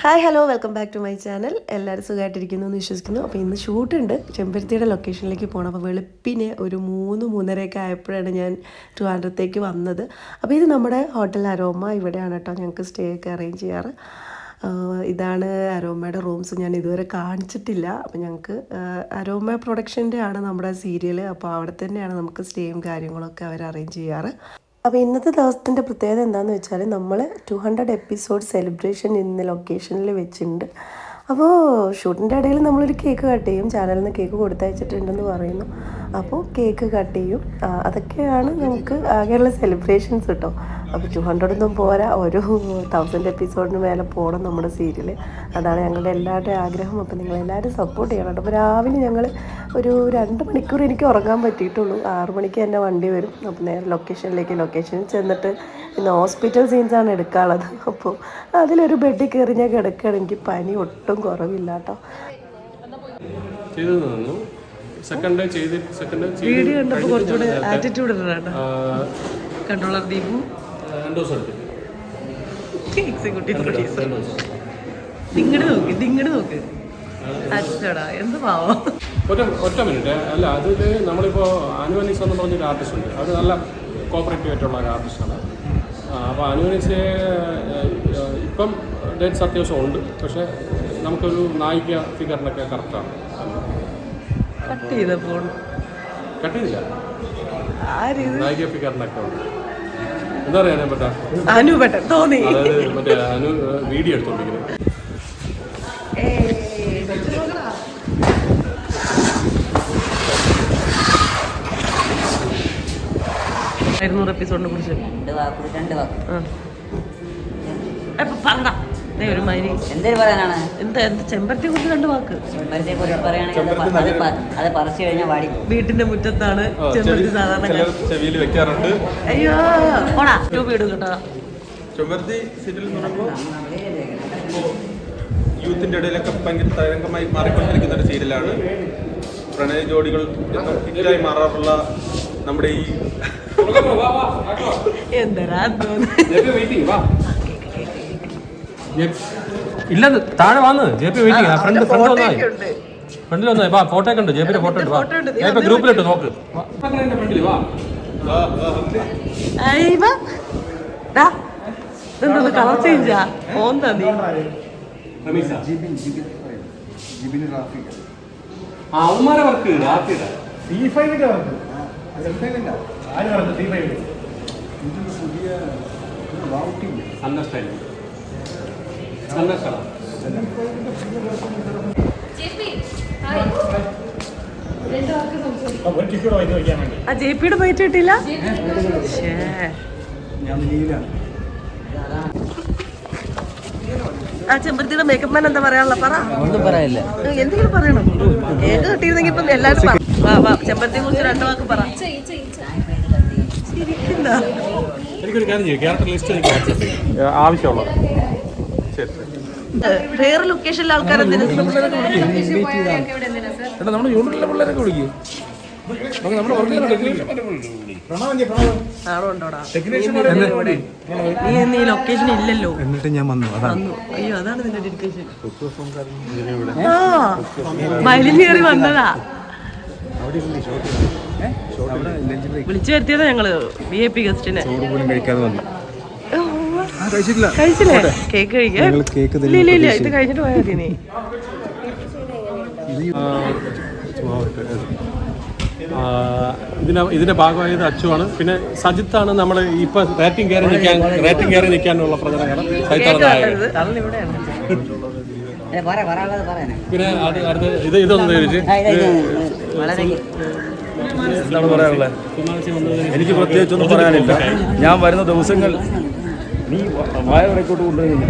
Hi hello welcome back to my channel. എല്ലാവരും സുഖമായിട്ടിരിക്കുന്നു എന്ന് വിശ്വസിക്കുന്നു. അപ്പോൾ ഇന്ന് ഷൂട്ടുണ്ട്, ചെമ്പരത്തിയുടെ ലൊക്കേഷനിലേക്ക് പോകണം. അപ്പോൾ വെളുപ്പിനെ ഒരു 3-3:30 ആയപ്പോഴാണ് ഞാൻ ട്രിവാൻഡ്രത്തേക്ക് വന്നത്. അപ്പോൾ ഇത് നമ്മുടെ ഹോട്ടൽ അരോമ, ഇവിടെയാണ് കേട്ടോ ഞങ്ങൾക്ക് സ്റ്റേ ഒക്കെ അറേഞ്ച് ചെയ്യാറ്. ഇതാണ് അരോമയുടെ റൂംസ്. ഞാൻ ഇതുവരെ കാണിച്ചിട്ടില്ല. അപ്പോൾ ഞങ്ങൾക്ക് അരോമ പ്രൊഡക്ഷൻ്റെ ആണ് നമ്മുടെ സീരിയൽ. അപ്പോൾ അവിടെ തന്നെയാണ് നമുക്ക് സ്റ്റേയും കാര്യങ്ങളൊക്കെ അവർ അറേഞ്ച് ചെയ്യാറ്. അപ്പോൾ ഇന്നത്തെ ദിവസത്തിൻ്റെ പ്രത്യേകത എന്താണെന്ന് വെച്ചാൽ നമ്മൾ 200 എപ്പിസോഡ് സെലിബ്രേഷൻ ഇന്ന് ലൊക്കേഷനിൽ വെച്ചിട്ടുണ്ട്. അപ്പോൾ ഷൂട്ടിൻ്റെ ഇടയിൽ നമ്മളൊരു കേക്ക് കട്ട് ചെയ്യും. ചാനലിൽ നിന്ന് കേക്ക് കൊടുത്തയച്ചിട്ടുണ്ടെന്ന് പറയുന്നു. അപ്പോൾ കേക്ക് കട്ട് ചെയ്യും. അതൊക്കെയാണ് നമുക്ക് ആകെയുള്ള സെലിബ്രേഷൻസ് കേട്ടോ. അപ്പോൾ 200 ഒന്നും പോരാ, ഒരു 1000 എപ്പിസോഡിന് മേലെ പോകണം നമ്മുടെ സീരിയൽ. അതാണ് ഞങ്ങളുടെ എല്ലാവരുടെയും ആഗ്രഹം. അപ്പോൾ നിങ്ങളെല്ലാവരും സപ്പോർട്ട് ചെയ്യണം കേട്ടോ. അപ്പോൾ രാവിലെ ഞങ്ങൾ ഒരു 2 മണിക്കൂർ എനിക്ക് ഉറങ്ങാൻ പറ്റിയിട്ടുള്ളൂ. 6 മണിക്ക് തന്നെ വണ്ടി വരും. അപ്പോൾ നേരെ ലൊക്കേഷനിൽ ചെന്നിട്ട് പിന്നെ ഹോസ്പിറ്റൽ സീൻസാണ് എടുക്കാനുള്ളത്. അപ്പോൾ അതിലൊരു ബെഡിൽ കയറി ഞാൻ കിടക്കുകയാണ്. എനിക്ക് പനി ഒട്ടും കുറവില്ല കേട്ടോ. വീഡിയോ കണ്ടപ്പോൾ കുറച്ചുകൂടെ ആറ്റിറ്റ്യൂഡ് കൺട്രോളർ ദീപു ഇങ്ങോട്ട് നോക്ക് അച്ചടാ എന്ത് പാവം. ഒറ്റ മിനിറ്റ് അല്ല, അതിൽ നമ്മളിപ്പോൾ അനുവനിസ് എന്ന് പറഞ്ഞൊരു ആർട്ടിസ്റ്റ് ഉണ്ട്. അത് നല്ല കോപ്പറേറ്റീവ് ആയിട്ടുള്ള ഒരു ആർട്ടിസ്റ്റാണ്. അപ്പോൾ അനുവനിസ് ഇപ്പം ഡേറ്റ്സ് അത്യാവശ്യം ഉണ്ട്. പക്ഷേ നമുക്കൊരു നായിക ഫിഗറിനൊക്കെ കറക്റ്റാണ്. കട്ട് ചെയ്തില്ല, നായിക ഫിഗറിനൊക്കെ ഉണ്ട്. എന്താ പറയാ പറ്റാ തോന്നി. അതായത് മറ്റേ അനു വീഡിയോ എടുത്തോണ്ടിരിക്കുന്നത്. 200 എപ്പിസോഡിനെ കുറിച്ച് ഒരു മാതിരി എന്തേലും പറയാനാണ്. എന്താ ചെമ്പരത്തിയെ കുറിച്ച് 2 വാക്ക്. ചെമ്പരത്തിയെ കുറിച്ച് പറയുകയാണെങ്കിൽ അത് പറിച്ചു കഴിഞ്ഞാൽ വാടി. വീട്ടിന്റെ മുറ്റത്താണ് ചെമ്പരത്തി സാധാരണ ചെവിയിൽ വെക്കാറുണ്ട്. അയ്യോ ഓടാ ട്യൂബ് ഇടും കേട്ടോ. ചെമ്പരത്തി സീരിയൽ എന്ന് പറയുമ്പോൾ യൂത്തിന്റെ ഇടയിലൊക്കെ ഭയങ്കര തരംഗമായി മാറിക്കൊണ്ടിരിക്കുന്ന ഒരു സീരിയലാണ്. പ്രണയ ജോഡികൾ ഹിറ്റായി മാറാറുള്ള നമ്മുടെ ഈ എന്താ ഇല്ലെന്ന് താഴെ വന്ന് ജെ പി വെയിറ്റിംഗ്. ഫ്രണ്ടിൽ വന്നായി വാ, ഫോട്ടോ ഒക്കെ ഉണ്ട്. ജെ പിയുടെ ഫോട്ടോ ഉണ്ട്. ഞാൻ ഇപ്പൊ ഗ്രൂപ്പിലിട്ട് നോക്ക്. കളർ ചേഞ്ചാ ഓന്താ നീ അവന്മാരെ വർക്ക് ജെപിയുടെ ബൈറ്റ് കിട്ടില്ല. ആ ചെമ്പരത്തിയുടെ മേക്കപ്പ് മാൻ എന്താ പറയാനുള്ള പറ. ഒന്നും പറയാനില്ല, എന്തെങ്കിലും പറയണം. ഏത് കിട്ടിയിരുന്നെങ്കിൽ ഇപ്പം എല്ലാവരും ചെമ്പരത്തിയെ കുറിച്ച് 2 വാക്ക് പറ. എനിക്കൊരു കാര്യം ചെയ്യും, ക്യാരക്ടർ ലിസ്റ്റ് എനിക്ക് ആവശ്യമുള്ളത്. വേറെ ലൊക്കേഷനിലെ ആൾക്കാർ നമ്മുടെ യൂണിറ്റിലെ പിള്ളേരൊക്കെ വിളിക്കും. നീ ലൊക്കേഷൻ ഇല്ലല്ലോ. എന്നിട്ട് ഞാൻ വന്നു. അയ്യോ അതാണ് നിന്റെ ഡെഡിക്കേഷൻ. മൈലിൻ കയറി വന്നതാ. വിളിച്ചു വരുത്തിയതാ ഞങ്ങള് VIP ഗസ്റ്റിനെ. കഴിച്ചില്ലേ? കേക്ക് കഴിക്കാം. ഇല്ല ഇത് കഴിഞ്ഞിട്ട് പോയാൽ മതി. നീ ഇതിന്റെ ഭാഗമായത് അച്ചുവാണ്. പിന്നെ സജിത്താണ് നമ്മൾ ഇപ്പൊ റേറ്റിംഗ് കയറി നിൽക്കാനുള്ള പ്രചോദനം. പിന്നെ ഇതൊന്നും എന്താണ് പറയാനുള്ളത്? എനിക്ക് പ്രത്യേകിച്ചൊന്നും പറയാനില്ല. ഞാൻ വരുന്ന ദിവസങ്ങൾ നീ വായ വരക്കോട്ട് കൊണ്ടുവരുന്നു.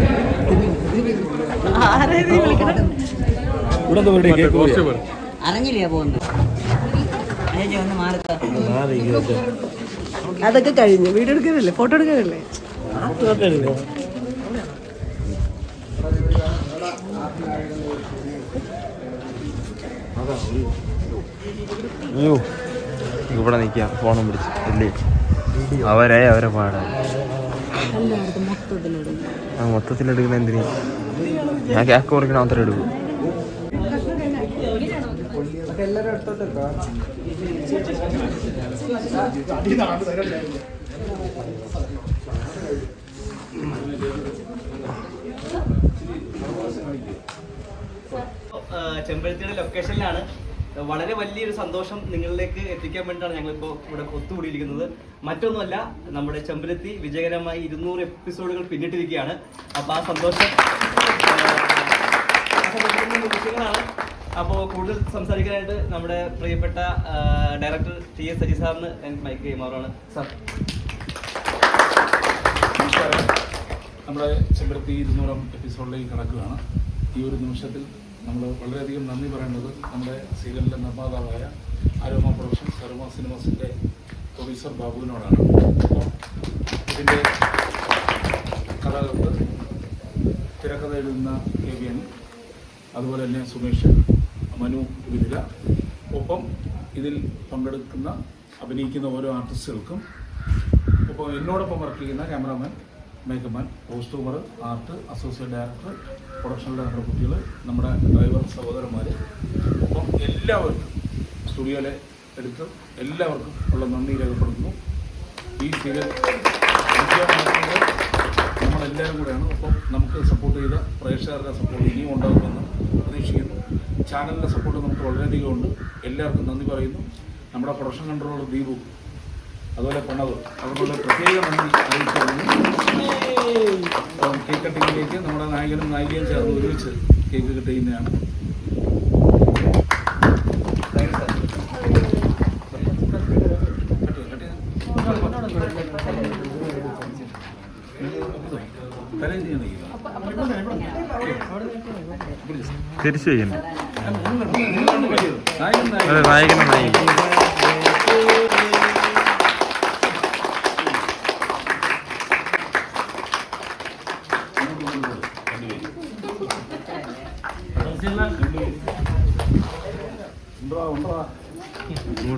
അതൊക്കെ കഴിഞ്ഞു. വീഡിയോ എടുക്കാനല്ലേ, ഫോട്ടോ എടുക്കാനല്ലേ. അയ്യോ ഇവിടെ നിൽക്കാം ഫോണും പിടിച്ച് അല്ലേ. അവരെ പാടാൻ മൊത്തത്തിലെടുക്കുന്ന എന്തിനാ? ഞാൻ കേക്ക് മുറിക്കണ മാത്രമേ എടുക്കൂ. ചെമ്പഴത്തിയുടെ ലൊക്കേഷനിലാണ്. വളരെ വലിയൊരു സന്തോഷം നിങ്ങളിലേക്ക് എത്തിക്കാൻ വേണ്ടിയിട്ടാണ് ഞങ്ങളിപ്പോൾ ഇവിടെ ഒത്തുകൂടിയിരിക്കുന്നത്. മറ്റൊന്നുമല്ല, നമ്മുടെ ചെമ്പരത്തി വിജയകരമായി 200 എപ്പിസോഡുകൾ പിന്നിട്ടിരിക്കുകയാണ്. അപ്പോൾ ആ സന്തോഷം നിമിഷങ്ങളാണ്. അപ്പോൾ കൂടുതൽ സംസാരിക്കാനായിട്ട് നമ്മുടെ പ്രിയപ്പെട്ട ഡയറക്ടർ TS സജി സാറിന് മൈക്ക് കൈമാറാണ്. സാർ, നമ്മുടെ ചെമ്പരത്തി 200 എപ്പിസോഡിലേക്ക് കടക്കുകയാണ്. ഈ ഒരു നിമിഷത്തിൽ നമ്മൾ വളരെയധികം നന്ദി പറയേണ്ടത് നമ്മുടെ സീരിയലിൻ്റെ നിർമ്മാതാവായ ആരോമ പ്രൊഡക്ഷൻസ്, ആരോമ സിനിമാസിൻ്റെ പ്രൊഡ്യൂസർ ബാബുവിനോടാണ്. അപ്പോൾ ഇതിൻ്റെ കഥകൾക്ക് തിരക്കഥ എഴുതുന്ന KVN, അതുപോലെ തന്നെ സുമേഷ്, മനു വിതിര, ഒപ്പം ഇതിൽ പങ്കെടുക്കുന്ന അഭിനയിക്കുന്ന ഓരോ ആർട്ടിസ്റ്റുകൾക്കും, ഇപ്പോൾ എന്നോടൊപ്പം വർക്ക് ചെയ്യുന്ന cameraman, makeup man, costumer, art, associate director, production director കുട്ടികൾ, നമ്മുടെ ഡ്രൈവർ സഹോദരന്മാർ, ഒപ്പം എല്ലാവർക്കും സ്റ്റുഡിയോയിലെ എടുത്ത് എല്ലാവർക്കും ഉള്ള നന്ദി രേഖപ്പെടുത്തുന്നു. ഈ സീരിയൽ നമ്മളെല്ലാവരും കൂടെയാണ്. ഒപ്പം നമുക്ക് സപ്പോർട്ട് ചെയ്ത പ്രേക്ഷകരുടെ സപ്പോർട്ട് ഇനിയും ഉണ്ടാകുമെന്ന് പ്രതീക്ഷിക്കുന്നു. ചാനലിൻ്റെ സപ്പോർട്ട് നമുക്ക് വളരെയധികം ഉണ്ട്. എല്ലാവർക്കും നന്ദി പറയുന്നു. നമ്മുടെ പ്രൊഡക്ഷൻ കൺട്രോളർ ദീപു, അതുപോലെ പ്രണവ്, അവർക്കുള്ള പ്രത്യേക നന്ദി അറിയിക്കുന്നു. കേക്ക് കട്ടിങ്ങിലേക്ക് നമ്മുടെ നായകനും നായികയും ചേർന്ന് ഒരുമിച്ച് കേക്ക് കട്ട് ചെയ്യുന്നതാണ്. തിരിച്ചു ചെയ്യുന്നു. നായകൻ നായകൻ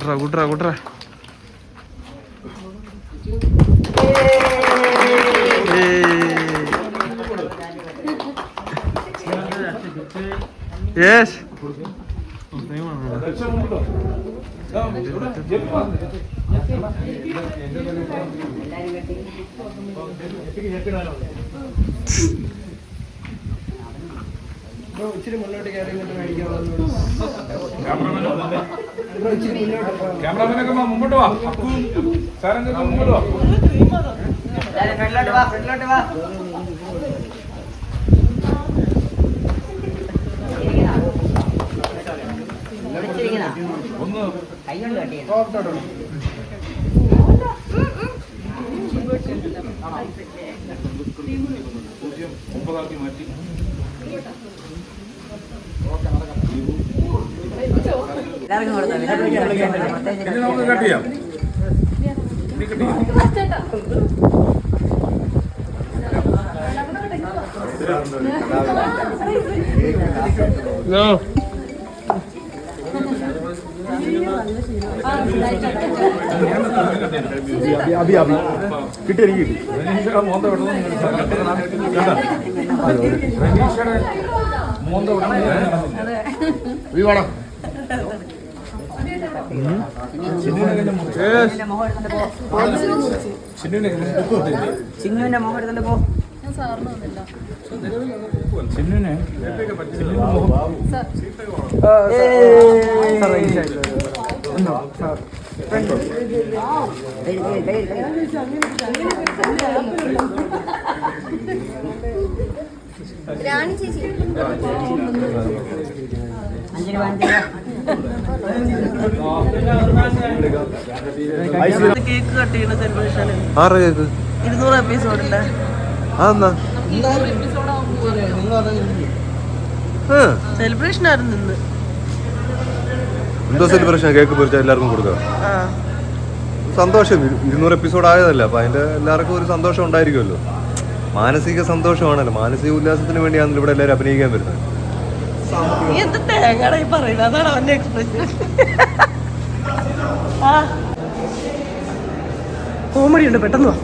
കൂട്ടറ കൂട്ടറ യെസ്. ഇച്ചിരി മുന്നോട്ട് കയറി മേടിക്കാവുന്ന ക്യാമറമാനൊക്കെ മുമ്പോട്ട് വാ. സാറൊക്കെ മുമ്പോട്ട് വാ. ഫ്രണ്ടിലോട്ട് വാ, ഫ്രണ്ടിലോട്ട് വാ. ഒന്ന് കൈകൊണ്ട് കട്ടി ഒമ്പതാക്കി മാറ്റി. എല്ലാവർക്കും കൊടുത്തു. ഇനി നമുക്ക് കട്ട് ചെയ്യാം. ഇനി കട്ട് ചെയ്യാം. കിട്ടി എനിക്ക് കിട്ടി. മോന്ത വിടണം. മോന്ത വിടണം. ചിന്നുവിന്റെ മോഹൻ എടുത്തോണ്ട് പോ. ചിന്നുനെ രാണി ചേച്ചി 5 രൂപ 5 രൂപ. കേക്ക് കട്ട് ചെയ്യുന്ന സെലിബ്രേഷന് 200 എപ്പിസോഡിന്റെ സെലിബ്രേഷൻ ആയിരുന്നു ഇന്ന്. എന്തോ സെലിബ്രേഷൻ? കേക്ക് പൊരിച്ചാൽ എല്ലാവർക്കും കൊടുക്കുക. സന്തോഷം. 200 എപ്പിസോഡ് ആയതല്ല, അപ്പൊ അതിന്റെ എല്ലാവർക്കും ഒരു സന്തോഷം ഉണ്ടായിരിക്കുമല്ലോ. മാനസിക സന്തോഷമാണല്ലോ, മാനസിക ഉല്ലാസത്തിന് വേണ്ടിയാണല്ലോ ഇവിടെ എല്ലാവരും അഭിനയിക്കാൻ വരുന്നത്. എന്ത് തേങ്ങാടായി പറയുന്നത്? അതാണ് അവന്റെ എക്സ്പ്രഷൻ. കോമഡി ഉണ്ട്, പെട്ടെന്ന് വാ.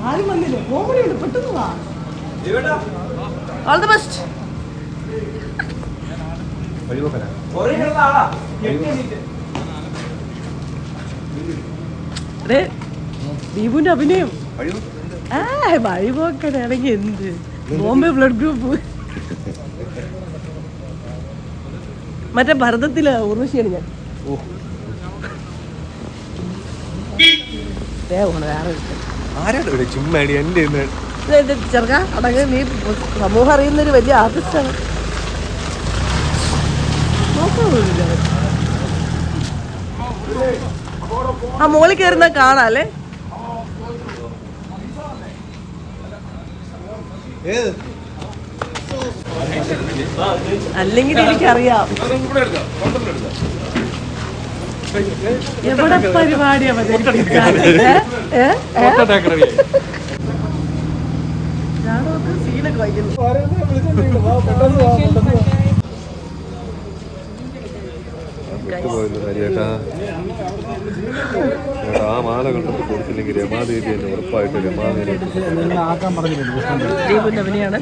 ആരും വന്നില്ല. കോമഡിയുണ്ട്, പെട്ടെന്ന് വാ. All the best. ദീപുവിന്റെ അഭിനയം വഴിപോക്കനാണെങ്കിൽ എന്ത് ബോംബെ ബ്ലഡ് ഗ്രൂപ്പ് മറ്റേ ഭരതത്തില് ഉർവശിയാണ് ഞാൻ. ആരാണ് ചുമ്മാടി എൻ്റെ ചെറുക്ക അടങ്ങ്, നീ സമൂഹം അറിയുന്നൊരു വലിയ ആർട്ടിസ്റ്റാണ്. ആ മോളിൽ കയറുന്ന കാണാല്ലേ. അല്ലെങ്കിൽ എനിക്കറിയാം എവിടെ പരിപാടി സീനൊക്കെ വായിക്കുന്നു. ചേട്ടാ ആ മാല കണ്ടപ്പോൾ കൊടുത്തില്ലെങ്കിൽ രമാദേവി എന്നെ ഉറപ്പായിട്ട് രമാദേവി ദീപുവിന്റെ അഭിനയാണ്.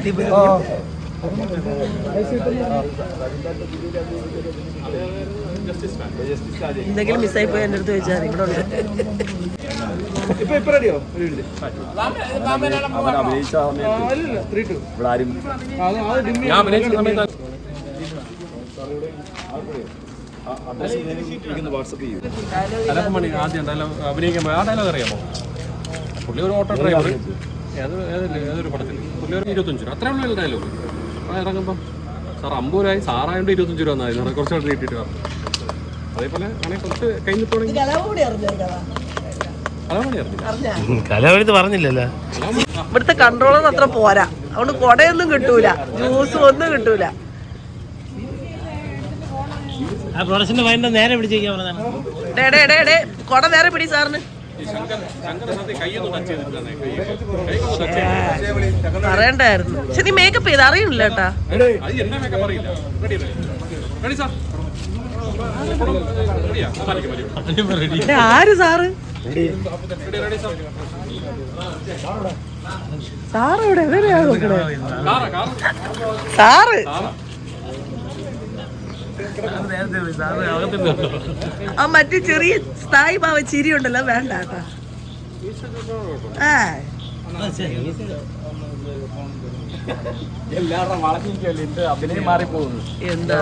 എന്തെങ്കിലും മിസ്സായി പോയി എൻ്റെ അടുത്ത് ചോദിച്ചാൽ ഇവിടെ ഉണ്ട്. അവൻ അഭിനയിച്ച സമയത്ത് ഇവിടെ ആരും ഞാൻ അഭിനയിച്ച സമയത്ത് വാട്സപ്പ് ചെയ്യും. മണി ആദ്യം ഡയലോഗ് അഭിനയിക്കാൻ ആ ഡയലോഗ് അറിയാമോ? പുള്ളി ഒരു ഓട്ടോ ഡ്രൈവർ, ഏതൊരു പടത്തിൽ പുള്ളി ഒരു 25 രൂപ അത്രേ ഉള്ള ഡയലോഗ്. ആ ഇറങ്ങുമ്പോൾ സാർ 50 രൂപയായി, സാറായതുകൊണ്ട് 25 രൂപ എന്നായിരുന്നു, കുറച്ചുകൂടെ നീട്ടിയിട്ട് പറഞ്ഞു. അതേപോലെ ആണെങ്കിൽ കുറച്ച് കഴിഞ്ഞിട്ടുണ്ടെങ്കിൽ കലാവഴുത്ത് പറഞ്ഞില്ലല്ലോ. ഇവിടുത്തെ കൺട്രോളൊന്നും അത്ര പോരാ, അതുകൊണ്ട് കൊടയൊന്നും കിട്ടൂല, ജ്യൂസും ഒന്നും കിട്ടൂല. ആ പ്രൊഡക്ഷന്റെ വൈകിട്ട് നേരെ പിടിച്ചേക്കാൻ പറഞ്ഞാണ്. കൊട നേരെ പിടി സാറിന്. പറയണ്ടായിരുന്നു. പക്ഷെ നീ മേക്കപ്പ് ചെയ്ത് അറിയില്ല കേട്ടാ. ആര് സാറ്? സാറ് ഇവിടെ എവിടെയാ നോക്കണേ? സാറ് ആ മറ്റേ ചെറിയ സ്ഥായി ഭാവ ചിരി ഉണ്ടല്ലോ, വേണ്ട കേട്ടാ. എല്ലാവരുടെ വളഞ്ഞിരിക്കുമല്ലോ, അഭിനയം മാറിപ്പോകുന്നു. എന്താ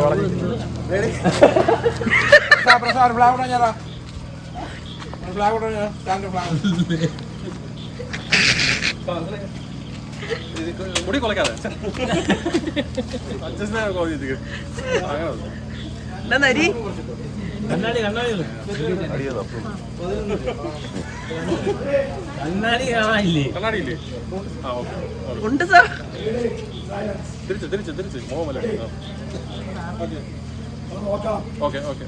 മുടി കൊലക്കാതെ നരി കണ്ണാടി കാണാനില്ലേ? കണ്ണാടിയില്ലേ? ആ ഓക്കെ ഉണ്ട് സാർ. തിരിച്ച് മോഹമല്ല. Okay okay